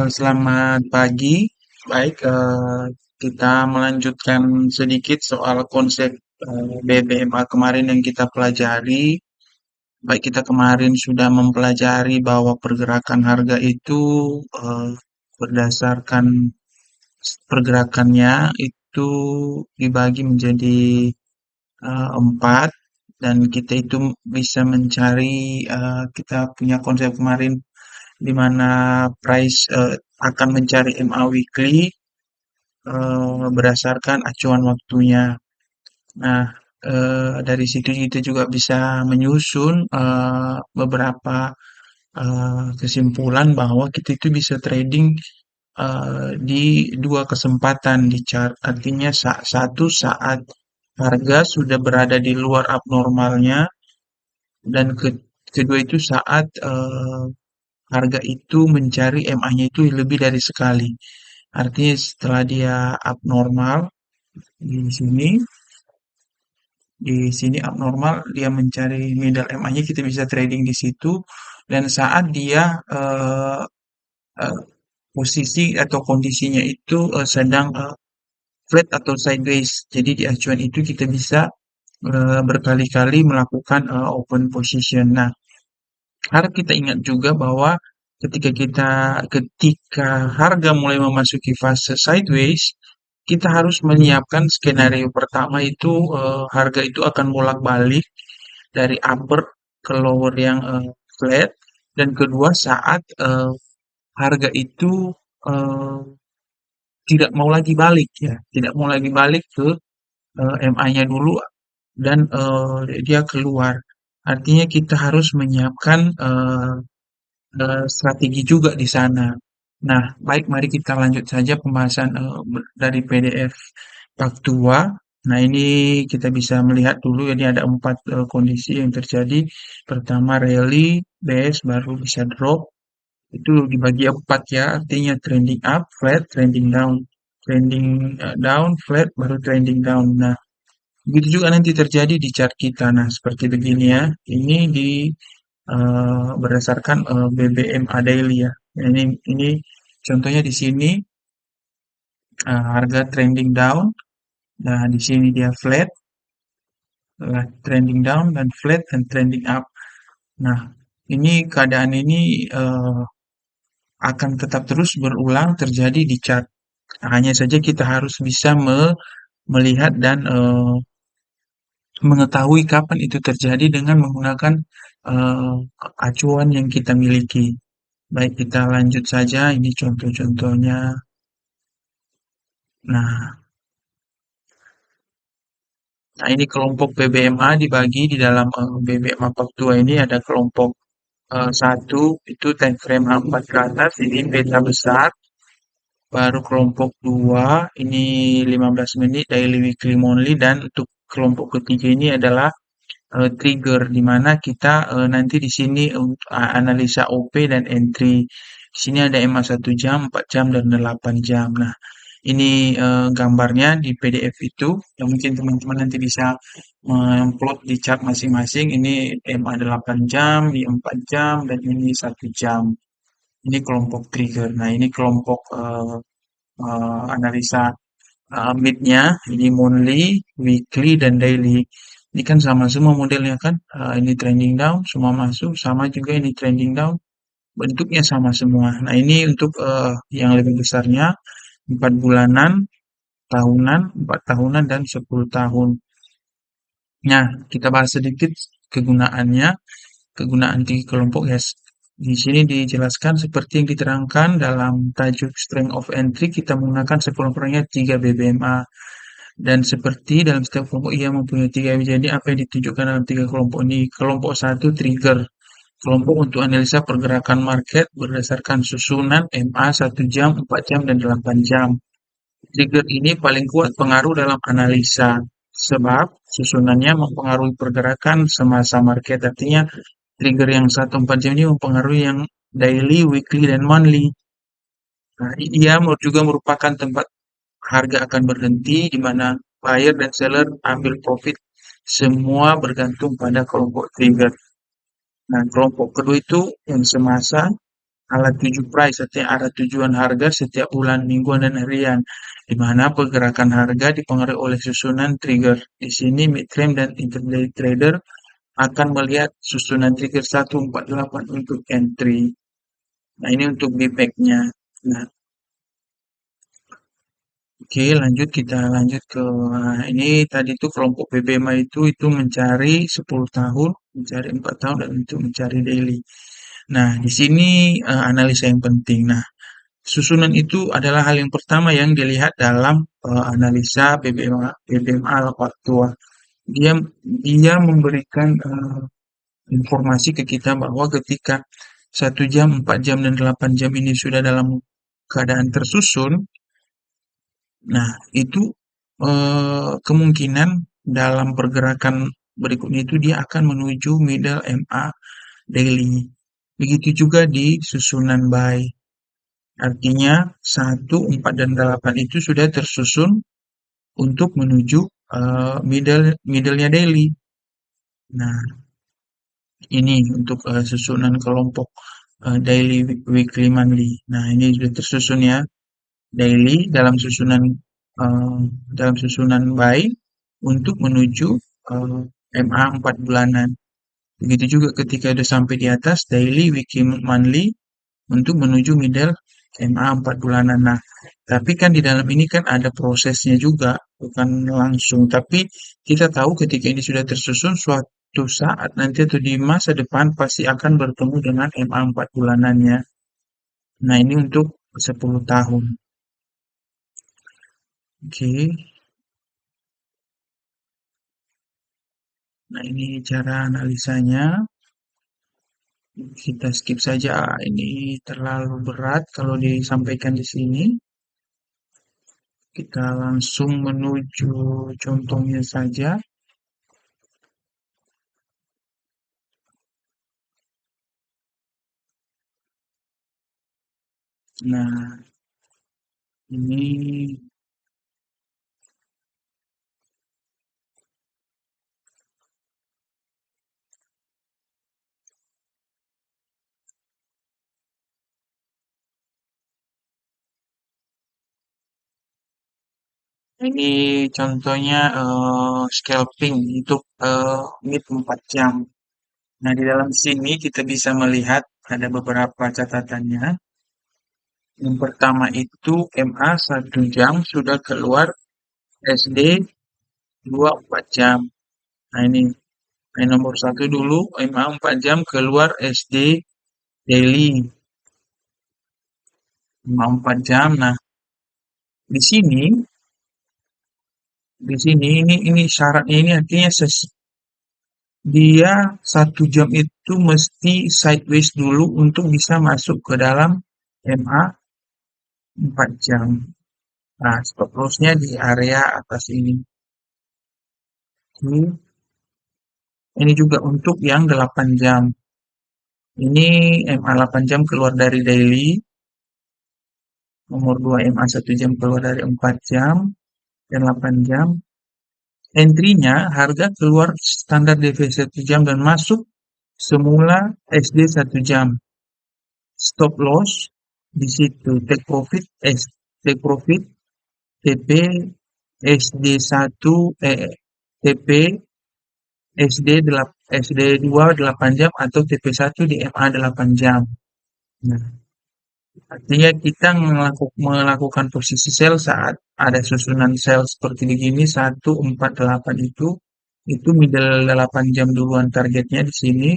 Selamat pagi. Baik, kita melanjutkan sedikit soal konsep BBMA kemarin yang kita pelajari. Baik, kita kemarin sudah mempelajari bahwa pergerakan harga itu eh, berdasarkan pergerakannya itu dibagi menjadi empat, dan kita itu bisa mencari, kita punya konsep kemarin di mana price akan mencari MA weekly berdasarkan acuan waktunya. Nah, dari situ kita juga bisa menyusun beberapa kesimpulan bahwa kita itu bisa trading di dua kesempatan di chart. Artinya satu saat harga sudah berada di luar abnormalnya, dan kedua itu saat harga itu mencari MA-nya itu lebih dari sekali. Artinya setelah dia abnormal di sini, abnormal, dia mencari middle MA-nya, kita bisa trading di situ. Dan saat dia eh, posisi atau kondisinya itu sedang flat atau sideways, jadi di acuan itu kita bisa berkali-kali melakukan open position. Nah, harap kita ingat juga bahwa ketika harga mulai memasuki fase sideways, kita harus menyiapkan skenario pertama itu harga itu akan bolak-balik dari upper ke lower yang flat, dan kedua saat harga itu eh, tidak mau lagi balik, ya, tidak mau lagi balik ke MA-nya dulu, dan dia keluar. Artinya kita harus menyiapkan strategi juga di sana. Nah, baik, mari kita lanjut saja pembahasan dari PDF Pak Tua. Nah, ini kita bisa melihat dulu, ini ada empat kondisi yang terjadi. Pertama, rally, base, baru bisa drop. Itu dibagi empat, ya, artinya trending up, flat, trending down. Trending down, flat, baru trending down. Nah, begitu juga nanti terjadi di chart kita. Nah, seperti begini, ya. Ini berdasarkan BBMA daily, ya. Ini contohnya di sini harga trending down, nah di sini dia flat, trending down dan flat dan trending up. Nah, ini keadaan ini akan tetap terus berulang terjadi di chart. Hanya saja kita harus bisa melihat dan mengetahui kapan itu terjadi dengan menggunakan eh, acuan yang kita miliki. Baik, kita lanjut saja. Ini contoh-contohnya. Nah, ini kelompok BBMA dibagi di dalam BBMA Pak 2 ini ada kelompok satu itu time frame H4 ke atas, ini beta besar. Baru kelompok 2 ini 15 menit daily weekly monthly, dan untuk kelompok ketiga ini adalah trigger, di mana kita nanti di sini untuk analisa OP dan entry. Di sini ada EMA 1 jam, 4 jam, dan 8 jam. Nah, ini gambarnya di PDF itu, yang mungkin teman-teman nanti bisa plot di chart masing-masing. Ini EMA 8 jam, di 4 jam, dan ini 1 jam. Ini kelompok trigger. Nah, ini kelompok analisa mid-nya, ini monthly, weekly, dan daily. Ini kan sama semua modelnya kan. Ini trending down, semua masuk. Sama juga ini trending down, bentuknya sama semua. Nah, ini untuk yang lebih besarnya, 4 bulanan, tahunan, 4 tahunan, dan 10 tahun. Nah, kita bahas sedikit kegunaannya. Kegunaan di kelompok, ya. Di sini dijelaskan seperti yang diterangkan dalam tajuk strength of entry, kita menggunakan sekurang-kurangnya 3 BBMA. Dan seperti dalam setiap kelompok ia mempunyai 3. Jadi apa yang ditunjukkan dalam 3 kelompok ini? Kelompok satu trigger. Kelompok untuk analisa pergerakan market berdasarkan susunan MA 1 jam, 4 jam, dan 8 jam. Trigger ini paling kuat pengaruh dalam analisa, sebab susunannya mempengaruhi pergerakan semasa market. Artinya trigger yang 1 4 jam ini mempengaruhi yang daily, weekly, dan monthly. Nah, ia juga merupakan tempat harga akan berhenti, di mana buyer dan seller ambil profit. Semua bergantung pada kelompok trigger. Nah, kelompok kedua itu yang semasa. ala tuju price, artinya arah tujuan harga setiap bulan, mingguan, dan harian, di mana pergerakan harga dipengaruhi oleh susunan trigger. Di sini mid-frame dan intraday trader akan melihat susunan trigger 148 untuk entry. Nah, ini untuk BPEG-nya. Nah, oke, lanjut kita lanjut ke ini tadi tuh kelompok BBMA itu mencari 10 tahun, mencari 4 tahun, dan untuk mencari daily. Nah, di sini analisa yang penting. Nah, susunan itu adalah hal yang pertama yang dilihat dalam analisa BBMA ala faktual. Dia dia memberikan informasi ke kita bahwa ketika 1 jam, 4 jam, dan 8 jam ini sudah dalam keadaan tersusun, nah itu kemungkinan dalam pergerakan berikutnya itu dia akan menuju middle MA daily. Begitu juga di susunan buy. Artinya 1, 4, dan 8 itu sudah tersusun untuk menuju middle-nya daily. Nah, ini untuk susunan kelompok daily, weekly, monthly. Nah, ini sudah tersusun ya. Daily eh, dalam susunan buy untuk menuju eh, MA 4 bulanan. Begitu juga ketika sudah sampai di atas daily, weekly, monthly untuk menuju middle MA 4 bulanan. Nah, tapi kan di dalam ini kan ada prosesnya juga, bukan langsung. Tapi kita tahu ketika ini sudah tersusun, suatu saat nanti atau di masa depan pasti akan bertemu dengan MA 4 bulanannya. Nah, ini untuk 10 tahun. Oke. Nah, ini cara analisanya. Kita skip saja. Ini terlalu berat kalau disampaikan di sini. Kita langsung menuju contohnya saja. Nah, ini ini contohnya scalping untuk mid 4 jam. Nah, di dalam sini kita bisa melihat ada beberapa catatannya. Yang pertama itu MA 1 jam sudah keluar SD 4 jam. Nah, ini nomor 1 dulu, MA 4 jam keluar SD daily 4 jam. Nah, di sini ini syaratnya ini artinya dia 1 jam itu mesti sideways dulu untuk bisa masuk ke dalam MA 4 jam. Nah, stop loss-nya di area atas ini. Ini juga untuk yang 8 jam. Ini MA 8 jam keluar dari daily. Nomor 2 MA 1 jam keluar dari 4 jam dan 8 jam. Entry-nya harga keluar standar deviasi 1 jam dan masuk semula SD 1 jam. Stop loss di situ, take profit TP SD1 TP SD2 8 jam atau TP1 di MA 8 jam. Nah, artinya kita melakukan posisi sell saat ada susunan sell seperti begini 148 itu middle 8 jam duluan targetnya di sini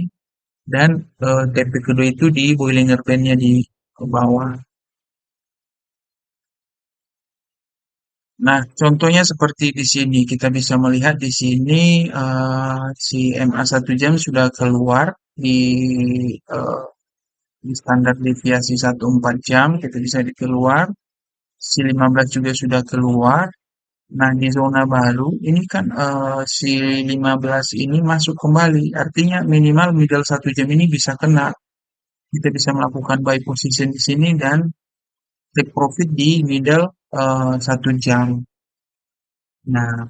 dan TP kedua itu di Bollinger Band-nya di bawah. Nah, contohnya seperti di sini kita bisa melihat di sini si MA 1 jam sudah keluar di eh, di standar deviasi 1 4 jam kita bisa dikeluar. Si 15 juga sudah keluar. Nah, di zona baru ini kan si 15 ini masuk kembali. Artinya minimal middle 1 jam ini bisa kena. Kita bisa melakukan buy position di sini dan take profit di middle 1 jam. Nah,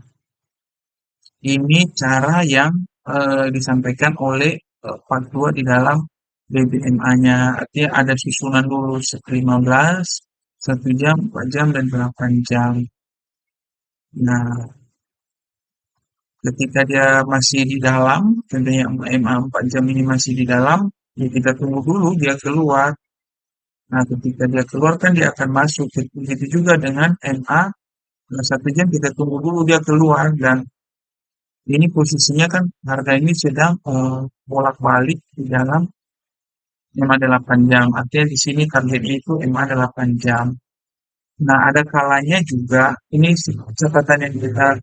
ini cara yang disampaikan oleh Pak Tua di dalam BBMA-nya. Artinya ada susunan dulu 15, 1 jam, 4 jam, dan 8 jam. Nah, ketika dia masih di dalam, tentunya MA 4 jam ini masih di dalam, ya kita tunggu dulu dia keluar. Nah, ketika dia keluar kan dia akan masuk. Begitu juga dengan MA 1 jam kita tunggu dulu dia keluar, dan ini posisinya kan harga ini sedang bolak-balik di dalam MA 8 jam. Artinya di sini targetnya itu MA 8 jam. Nah, ada kalanya juga, ini catatan yang kita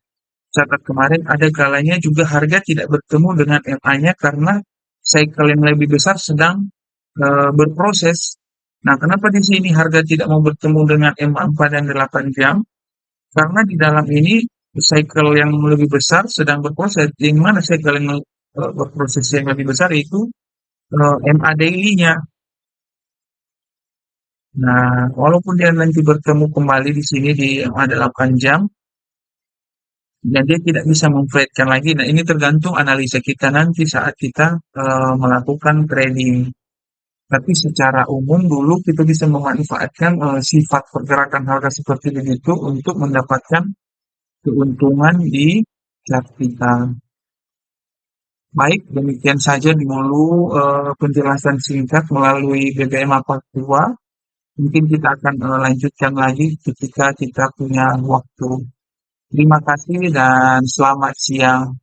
catat kemarin, ada kalanya juga harga tidak bertemu dengan MA-nya karena cycle yang lebih besar sedang berproses. Nah, kenapa di sini harga tidak mau bertemu dengan MA 4 dan 8 jam? Karena di dalam ini cycle yang lebih besar sedang berproses. Yang mana cycle yang berproses yang lebih besar itu MA daily-nya. Nah, walaupun dia nanti bertemu kembali di sini di MA 8 jam, dan dia tidak bisa memflatkan lagi. Nah, ini tergantung analisa kita nanti saat kita melakukan trading. Tapi secara umum dulu kita bisa memanfaatkan sifat pergerakan harga seperti itu untuk mendapatkan keuntungan di chart kita. Baik, demikian saja dulu penjelasan singkat melalui BBM Aqua. Mungkin kita akan lanjutkan lagi ketika kita punya waktu. Terima kasih dan selamat siang.